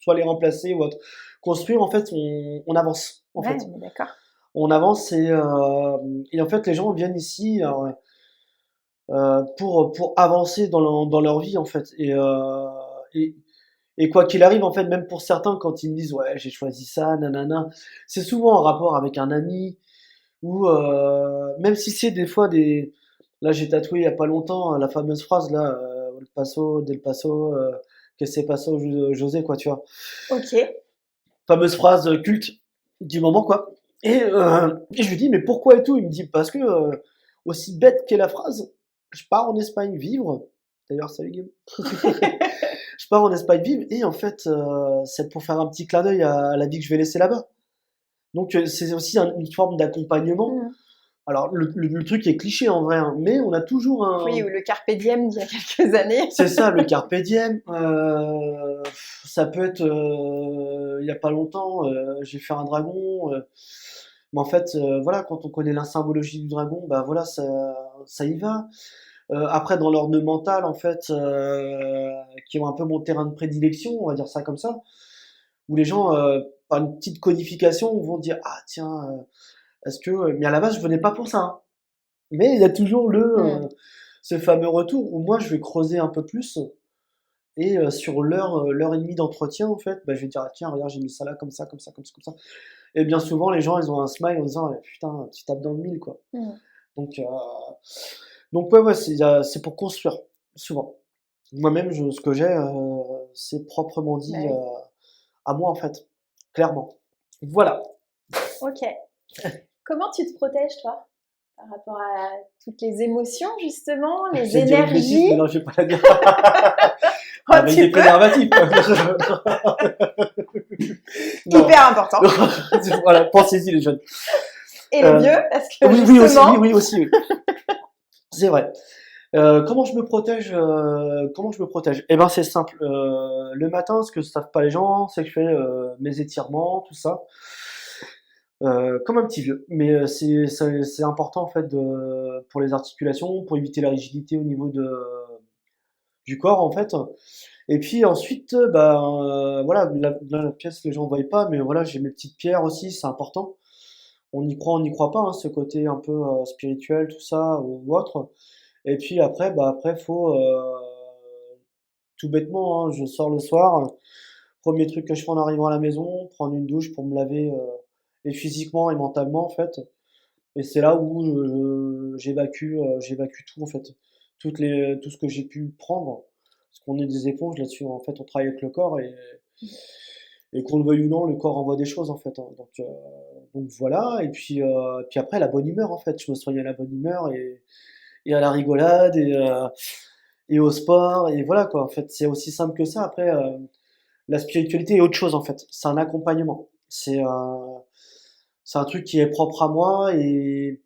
soit les remplacer ou autre. Construire, en fait, on avance. En ouais, fait, on est d'accord. on avance et en fait, les gens viennent ici pour avancer dans leur vie, en fait. Et, et quoi qu'il arrive, en fait, même pour certains, quand ils me disent ouais, j'ai choisi ça, nanana, c'est souvent en rapport avec un ami ou même si c'est des fois des. Là, j'ai tatoué il y a pas longtemps la fameuse phrase là, El Paso, Del Paso, que c'est Paso José, quoi, tu vois. Ok. Fameuse phrase culte du moment, quoi. Et je lui dis, mais pourquoi et tout? Il me dit, parce que, aussi bête qu'est la phrase, je pars en Espagne vivre. D'ailleurs, salut Guillaume. Je pars en Espagne vivre et en fait, c'est pour faire un petit clin d'œil à la vie que je vais laisser là-bas. Donc, c'est aussi une forme d'accompagnement. Mm. Alors le truc est cliché en vrai, hein, mais on a toujours Oui, un ou le carpe diem d'il y a quelques années. c'est ça, le carpe diem, ça peut être, il y a pas longtemps, j'ai fait un dragon, mais en fait, voilà, quand on connaît la symbologie du dragon, bah, voilà, ça y va. Après dans l'ordre mental en fait, qui ont un peu mon terrain de prédilection, on va dire ça comme ça, où les gens, par une petite codification vont dire: «Ah tiens, est-ce que» mais à la base je venais pas pour ça, hein. Mais il y a toujours Mmh. ce fameux retour où moi je vais creuser un peu plus et sur l'heure et demie d'entretien en fait, bah, je vais dire: «Ah tiens regarde j'ai mis ça là comme ça, comme ça, comme ça, comme ça» et bien souvent les gens ils ont un smile en disant: «Putain tu tapes dans le mille quoi». Mmh. Donc heu, donc ouais, ouais, c'est pour construire, souvent. Moi-même ce que j'ai, c'est proprement Bah dit, oui. à moi en fait, clairement. Voilà. OK. Comment tu te protèges, toi, par rapport à toutes les émotions, justement, les J'allais dire une bêtise, énergies? mais non je vais pas la dire. Oh, Avec des tu peux, préservatifs. Non. hyper important. Voilà, pensez-y les jeunes. Et les Euh, vieux, parce que oui, oui aussi, oui, justement, oui aussi, oui. C'est vrai. Comment je me protège, comment je me protège? Eh ben c'est simple. Le matin, ce que savent pas les gens, c'est que je fais mes étirements, tout ça, comme un petit vieux. Mais c'est important en fait pour les articulations, pour éviter la rigidité au niveau du corps en fait. Et puis ensuite, ben, voilà, la pièce, les gens ne voient pas, mais voilà, j'ai mes petites pierres aussi, c'est important. On n'y croit pas, hein, ce côté un peu spirituel, tout ça, ou autre. Et puis après, bah après, faut tout bêtement, hein, je sors le soir, premier truc que je fais en arrivant à la maison, prendre une douche pour me laver et physiquement et mentalement, en fait. Et c'est là où j'évacue tout, en fait. Tout ce que j'ai pu prendre. Parce qu'on est des éponges là-dessus. En fait, on travaille avec le corps et qu'on le veuille ou non, le corps envoie des choses, en fait, hein. Donc voilà. Et puis après, la bonne humeur, en fait. Je me soigne à la bonne humeur et à la rigolade et au sport. Et voilà, quoi. En fait, c'est aussi simple que ça. Après, la spiritualité est autre chose, en fait. C'est un accompagnement. C'est un truc qui est propre à moi et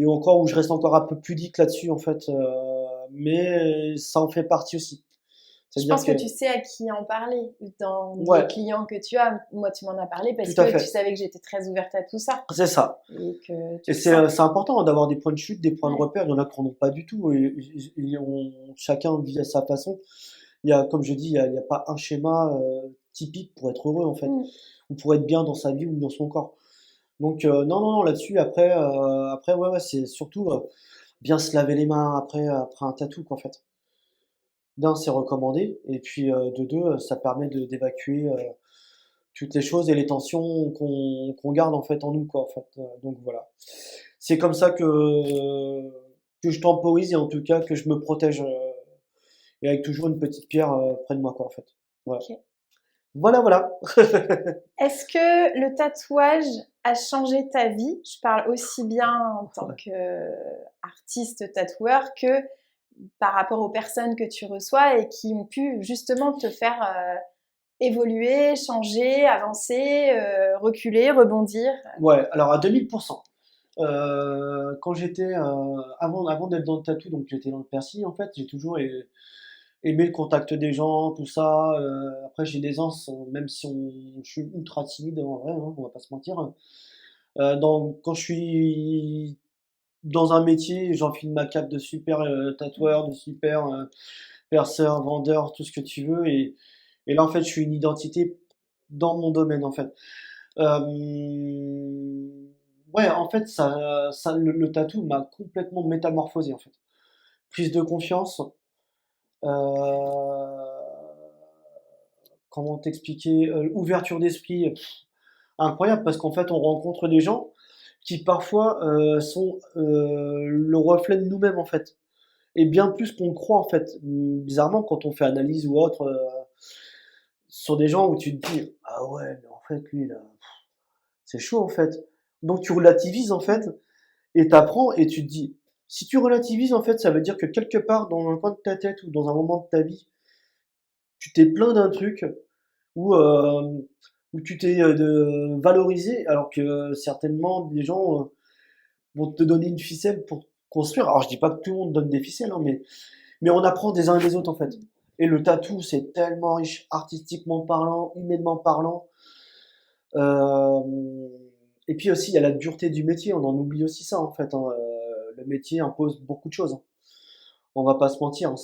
encore où je reste encore un peu pudique là-dessus en fait, mais ça en fait partie aussi. je C'est-à-dire pense que que tu sais à qui en parler dans les ouais, clients que tu as. Moi, tu m'en as parlé tout parce à que tu fait, savais que j'étais très ouverte à tout ça c'est ça et que et tu le sais. c'est important d'avoir des points de chute, des points de Ouais. repère. Il y en a qui en ont pas du tout et on chacun vit à sa façon. Il y a comme je dis, il y a pas un schéma, typique pour être heureux en fait, Mmh. ou pour être bien dans sa vie ou dans son corps. Donc non, non, non, là-dessus après ouais, ouais, c'est surtout, bien se laver les mains après un tatou quoi, en fait. D'un, c'est recommandé et puis, de 2, ça permet d'évacuer, toutes les choses et les tensions qu'on garde, en fait, en nous, quoi, en fait, donc voilà. C'est comme ça que je temporise et en tout cas que je me protège, et avec toujours une petite pierre, près de moi, quoi, en fait. Voilà. OK. Voilà, voilà. Est-ce que le tatouage a changé ta vie? Je parle aussi bien en tant Ouais. qu'artiste tatoueur que par rapport aux personnes que tu reçois et qui ont pu justement te faire, évoluer, changer, avancer, reculer, rebondir? Ouais, alors à 2000. Quand j'étais, avant d'être dans le tatou, donc j'étais dans le piercing, en fait, j'ai toujours aimé le contact des gens, tout ça, après j'ai des anses, même si je suis ultra timide en vrai, hein, on va pas se mentir. Quand je suis dans un métier, j'enfile ma cape de super, Mmh. tatoueur, de super, perceur, vendeur, tout ce que tu veux et là, en fait, je suis une identité dans mon domaine, en fait. Ouais, en fait, le tatou m'a complètement métamorphosé, en fait. Prise de confiance, comment t'expliquer? Ouverture d'esprit, incroyable parce qu'en fait, on rencontre des gens qui parfois, sont, le reflet de nous-mêmes, en fait et bien plus qu'on le croit, en fait. Bizarrement, quand on fait analyse ou autre, sur des gens où tu te dis: «Ah ouais, mais en fait, lui, là, c'est chaud, en fait». Donc tu relativises, en fait et t'apprends et tu te dis si tu relativises, en fait, ça veut dire que quelque part dans un coin de ta tête ou dans un moment de ta vie, tu t'es plaint d'un truc ou, où tu t'es, valorisé alors que certainement des gens, vont te donner une ficelle pour construire. Alors je dis pas que tout le monde donne des ficelles, hein, mais on apprend des uns et des autres en fait. Et le tatou, c'est tellement riche, artistiquement parlant, humainement parlant. Euh, et puis aussi, il y a la dureté du métier. On en oublie aussi ça en fait, hein. Le métier impose beaucoup de choses, hein. On va pas se mentir, hein.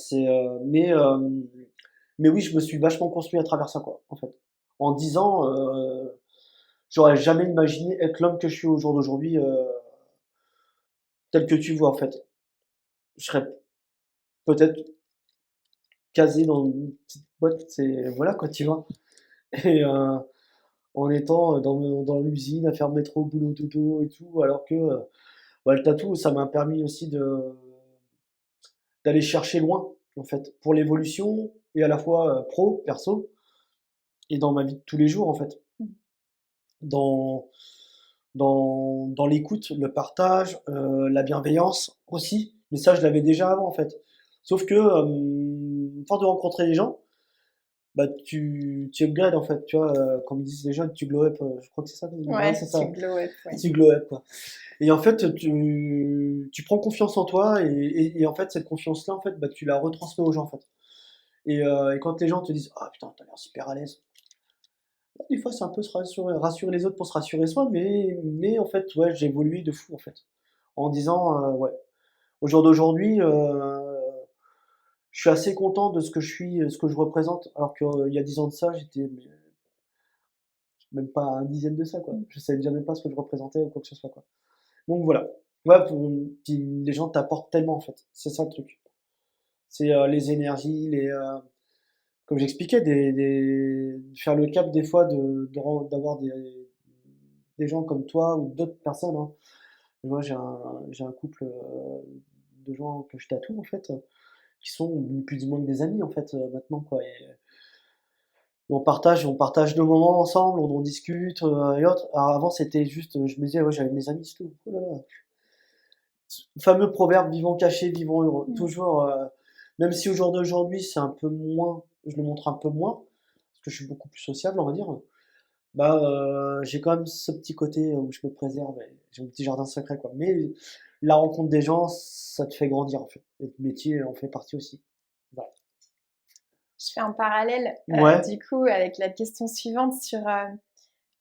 Mais oui, je me suis vachement construit à travers ça, quoi, en fait. En 10 ans, j'aurais jamais imaginé être l'homme que je suis au jour d'aujourd'hui, tel que tu vois, en fait. Je serais peut-être casé dans une petite boîte, c'est voilà quoi, tu vois. Et en étant dans l'usine, à faire métro, boulot, dodo et tout, alors que ouais, le tatou, ça m'a permis aussi d'aller chercher loin, en fait, pour l'évolution et à la fois pro, perso, et dans ma vie de tous les jours, en fait. Dans, dans l'écoute, le partage, la bienveillance aussi. Mais ça, je l'avais déjà avant, en fait. Sauf que, force de rencontrer les gens, bah, tu upgrades, en fait. Tu vois, comme ils disent les jeunes, tu glow up. Je crois que c'est ça qu'ils disent. Ouais, c'est Ouais, ça. tu glow up, ouais. Tu glow up, quoi. Et en fait, tu prends confiance en toi et en fait, cette confiance-là, en fait, bah, tu la retransmets aux gens, en fait. Et quand les gens te disent, ah putain, t'as l'air super à l'aise. Des fois, c'est un peu se rassurer les autres pour se rassurer soi, mais en fait, ouais, j'ai évolué de fou, en fait. En disant, ouais, au jour d'aujourd'hui, je suis assez content de ce que je suis, ce que je représente, alors qu'il y a 10 ans de ça, j'étais même pas un dixième de ça, quoi. Je savais déjà même pas ce que je représentais ou quoi que ce soit, quoi. Donc voilà. Ouais, puis les gens t'apportent tellement, en fait. C'est ça le truc. C'est les énergies, comme j'expliquais, faire le cap des fois d'avoir des gens comme toi ou d'autres personnes, hein. Moi, j'ai un couple de gens que je tatoue, en fait, qui sont plus ou moins que des amis, en fait, maintenant, quoi. Et on partage nos moments ensemble, on discute et autres. Alors avant, c'était juste, je me disais, ouais, j'avais mes amis, c'est tout. Oh là là. Le fameux proverbe, vivons cachés, vivons heureux. Toujours, même si au jour d'aujourd'hui, c'est un peu moins, je le montre un peu moins, parce que je suis beaucoup plus sociable, on va dire. Bah, j'ai quand même ce petit côté où je me préserve, et j'ai mon petit jardin secret, quoi. Mais la rencontre des gens, ça te fait grandir, en fait. Et le métier en fait partie aussi. Voilà. Je fais un parallèle, Ouais, du coup, avec la question suivante sur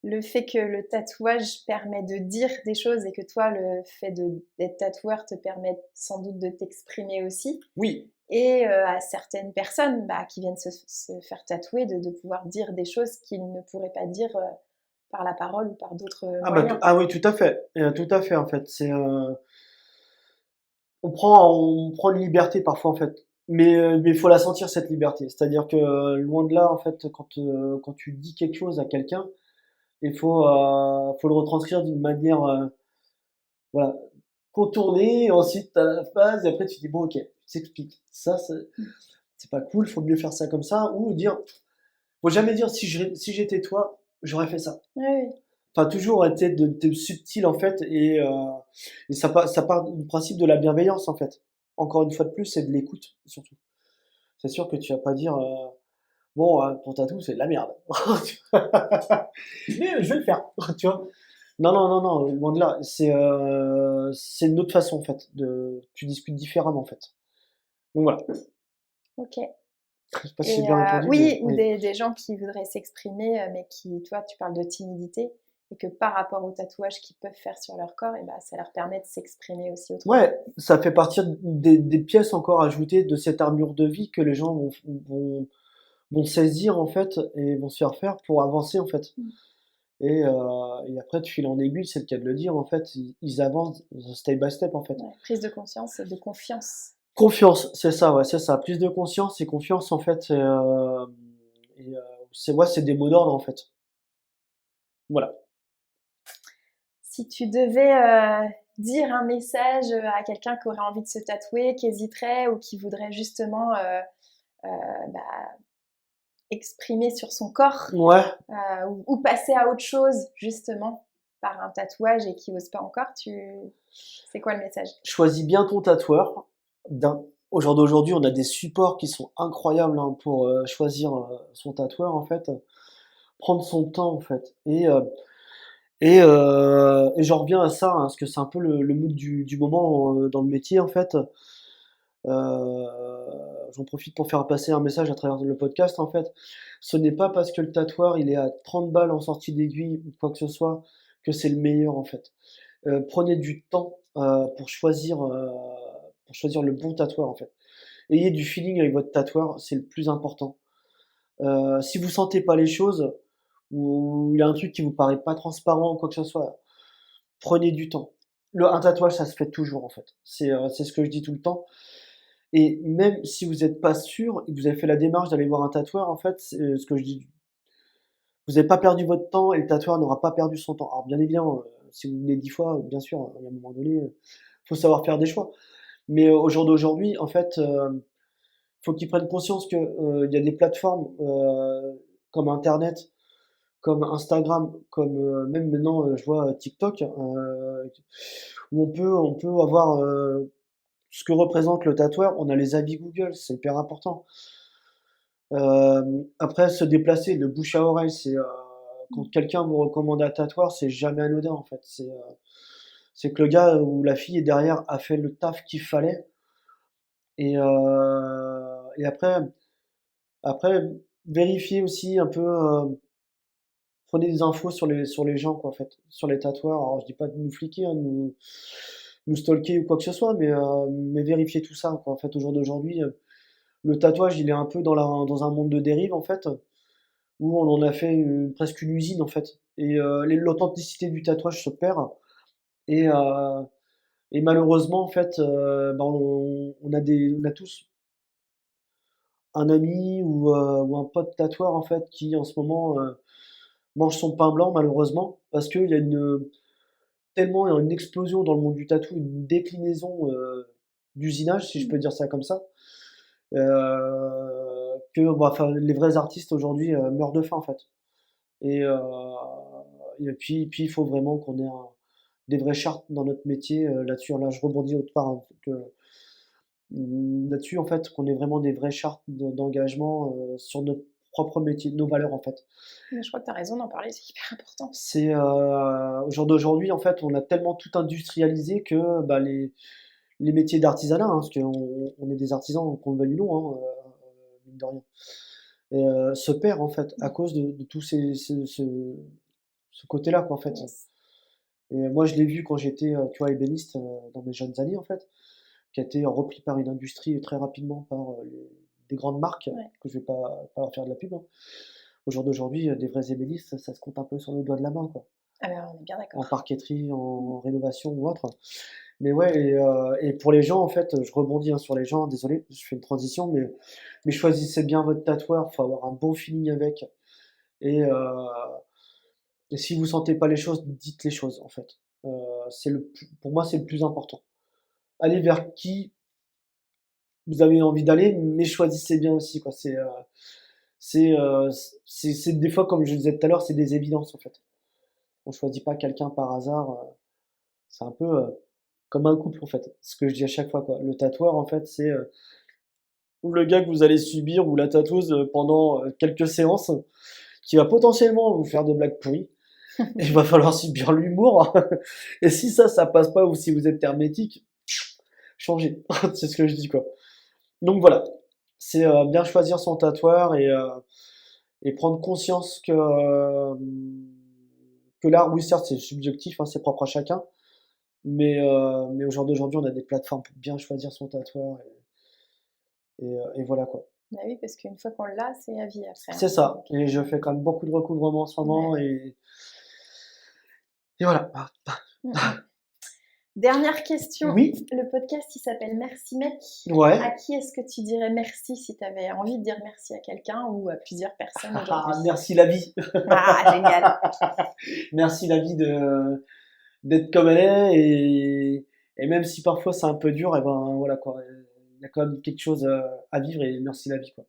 le fait que le tatouage permet de dire des choses et que toi, le fait d'être tatoueur te permet sans doute de t'exprimer aussi. oui. Et à certaines personnes bah, qui viennent se faire tatouer, de pouvoir dire des choses qu'ils ne pourraient pas dire par la parole ou par d'autres Ah bah, moyens. ah oui, tout à fait, en fait. On prend une liberté parfois, en fait. Mais il faut la sentir, cette liberté. C'est-à-dire que, loin de là, en fait, quand tu dis quelque chose à quelqu'un, il faut le retranscrire d'une manière, voilà, contournée, et ensuite t'as la phase, et après tu dis, bon, ok, tu t'expliques. Ça, c'est pas cool, faut mieux faire ça comme ça, ou dire, faut jamais dire, si j'étais toi, j'aurais fait ça. Oui, oui. Enfin, toujours être de subtil, en fait, et ça part du principe de la bienveillance, en fait. Encore une fois de plus, c'est de l'écoute, surtout. C'est sûr que tu vas pas dire, bon, ton tatou, c'est de la merde. Mais je vais le faire, tu vois. Non, non, non, non, loin de là. C'est une autre façon, en fait. Tu discutes différemment, en fait. Donc voilà. Ok. Je sais pas si j'ai Et bien répondu, oui, ou mais des gens qui voudraient s'exprimer, mais qui, toi, tu parles de timidité, et que par rapport au tatouage qu'ils peuvent faire sur leur corps, et bah, ça leur permet de s'exprimer aussi autrement. ouais, ça fait partie des pièces encore ajoutées de cette armure de vie que les gens vont saisir, en fait, et vont se faire pour avancer, en fait. Et après, de fil en aiguille, c'est le cas de le dire, en fait, ils avancent step by step, en fait. Ouais, prise de conscience et de confiance. Confiance, c'est ça, ouais, c'est ça. Plus de conscience et confiance, en fait, c'est des mots d'ordre, en fait. Voilà. Si tu devais dire un message à quelqu'un qui aurait envie de se tatouer, qui hésiterait ou qui voudrait justement bah, exprimer sur son corps Ouais, ou passer à autre chose justement par un tatouage et qui n'ose pas encore, c'est quoi le message? choisis bien ton tatoueur. Au jour d'aujourd'hui, on a des supports qui sont incroyables, hein, pour choisir son tatoueur, en fait. Prendre son temps, en fait. Et j'en reviens à ça, hein, parce que c'est un peu le mood du moment dans le métier, en fait. J'en profite pour faire passer un message à travers le podcast, en fait. Ce n'est pas parce que le tatoueur, il est à 30 balles en sortie d'aiguille ou quoi que ce soit, que c'est le meilleur, en fait. Prenez du temps pour choisir le bon tatoueur, en fait. Ayez du feeling avec votre tatoueur, c'est le plus important. Si vous sentez pas les choses, ou il y a un truc qui vous paraît pas transparent ou quoi que ce soit, prenez du temps. Un tatouage, ça se fait toujours, en fait. C'est ce que je dis tout le temps. Et même si vous n'êtes pas sûr et que vous avez fait la démarche d'aller voir un tatoueur, en fait, c'est ce que je dis, vous n'avez pas perdu votre temps et le tatoueur n'aura pas perdu son temps. Alors bien évidemment, si vous venez 10 fois, bien sûr, il y a un moment donné, faut savoir faire des choix. Mais au jour d'aujourd'hui, en fait, faut qu'ils prennent conscience que, il y a des plateformes, comme internet, comme Instagram, comme, même maintenant, je vois TikTok, où on peut avoir, ce que représente le tatoueur. On a les avis Google, c'est hyper important. Après se déplacer, le bouche à oreille, quand quelqu'un vous recommande un tatoueur, c'est jamais anodin, en fait. C'est que le gars ou la fille derrière a fait le taf qu'il fallait. Et après, vérifiez aussi un peu, prenez des infos sur les gens, quoi, en fait, sur les tatoueurs. Alors je dis pas de nous fliquer, hein, de nous stalker ou quoi que ce soit, mais vérifiez tout ça, quoi. En fait, au jour d'aujourd'hui, le tatouage, il est un peu dans un monde de dérive, en fait, où on en a fait presque une usine, en fait. Et l'authenticité du tatouage se perd. Et, euh, et malheureusement, en fait, bah, on a tous un ami ou un pote tatoueur, en fait, qui en ce moment mange son pain blanc, malheureusement, parce qu'il y a tellement une explosion dans le monde du tatou, une déclinaison d'usinage, si je peux dire ça comme ça, que bah, enfin, les vrais artistes aujourd'hui meurent de faim, en fait. Et, euh, et puis il faut vraiment qu'on ait des vraies chartes dans notre métier là-dessus. Là, je rebondis autre part, hein, là-dessus, en fait, qu'on ait vraiment des vraies chartes d'engagement sur notre propre métier, nos valeurs, en fait. Mais je crois que tu as raison d'en parler, c'est hyper important. Au jour d'aujourd'hui, en fait, on a tellement tout industrialisé que bah, les métiers d'artisanat, hein, parce qu'on est des artisans, qu'on le veuille ou non, hein, mine de rien, se perd, en fait, à cause de tout ce côté-là, quoi, en fait. Yes. Et moi, je l'ai vu quand j'étais, tu vois, ébéniste dans mes jeunes années, en fait, qui a été repris par une industrie très rapidement par des grandes marques, Ouais. que je vais pas leur faire de la pub, hein. Au jour d'aujourd'hui, des vrais ébénistes, ça se compte un peu sur le doigt de la main, quoi. Ah ben, on est bien En d'accord. parqueterie, en rénovation ou autre. Mais ouais, et pour les gens, en fait, je rebondis hein, sur les gens, désolé, je fais une transition, mais choisissez bien votre tatoueur, il faut avoir un bon feeling avec. Et, euh, et si vous sentez pas les choses, dites les choses, en fait. Pour moi, c'est le plus important. Allez vers qui vous avez envie d'aller, mais choisissez bien aussi, quoi. C'est des fois, comme je disais tout à l'heure, c'est des évidences, en fait. On choisit pas quelqu'un par hasard. C'est un peu comme un couple, en fait. Ce que je dis à chaque fois, quoi. Le tatoueur, en fait, c'est le gars que vous allez subir ou la tatoueuse pendant quelques séances qui va potentiellement vous faire des blagues pourries. Et il va falloir subir l'humour. Et si ça passe pas ou si vous êtes hermétique, changez. C'est ce que je dis, quoi. Donc voilà. C'est bien choisir son tatoueur et prendre conscience que l'art, oui, certes, c'est subjectif, hein, c'est propre à chacun. Mais au jour d'aujourd'hui, on a des plateformes pour bien choisir son tatoueur. Et voilà quoi. Bah oui, parce qu'une fois qu'on l'a, c'est à vie après. C'est ça. Et je fais quand même beaucoup de recouvrements en ce moment. Ouais. Et voilà. Dernière question. Oui. Le podcast, il s'appelle Merci Mec. Ouais. À qui est-ce que tu dirais merci si tu avais envie de dire merci à quelqu'un ou à plusieurs personnes Ah, aujourd'hui? merci la vie. Ah, génial. Merci la vie d'être comme elle est. Et même si parfois c'est un peu dur, et ben voilà quoi. Il y a quand même quelque chose à vivre et merci la vie quoi.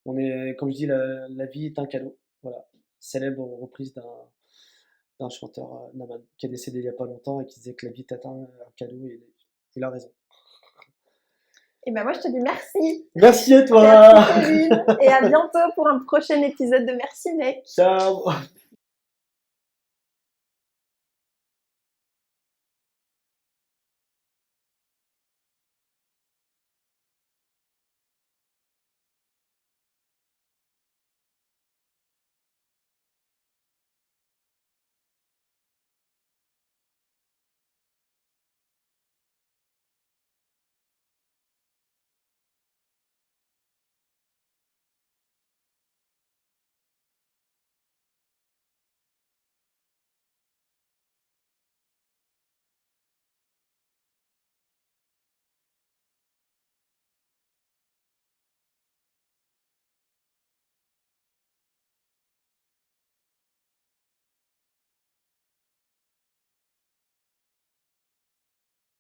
Comme je dis, la vie est un cadeau. Voilà. Célèbre reprise d'un chanteur, Naman, qui est décédé il y a pas longtemps et qui disait que la vie est un cadeau et il a raison. Et ben moi, je te dis merci. Merci à toi. Merci Kevin. Et à bientôt pour un prochain épisode de Merci Mec. Ciao.